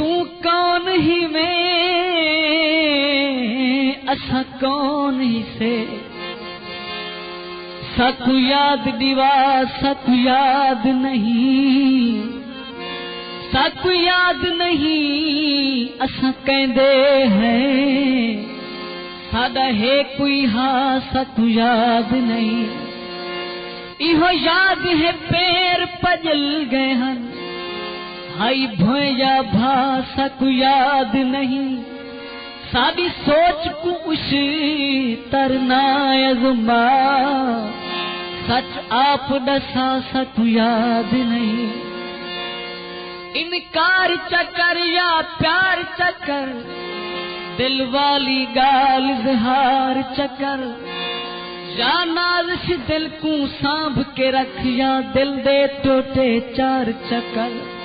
تو کون ہی میں اسا کون ہی سے سکو یاد دیوا سکو یاد نہیں سکو یاد نہیں اسا کہندے ہیں ساڈا ہے کوئی ہاں سکو یاد نہیں ایہو یاد ہے پیر پجل گئے ہن ہائی بھویا بھا سکو یاد نہیں ساری سوچ کو اس ترنا ازما سچ آپ دسا سکو یاد نہیں انکار چکر یا پیار چکر دل والی گال اظہار چکر یا نازش دل کو سانبھ کے رکھ یا دل دے ٹوٹے چار چکر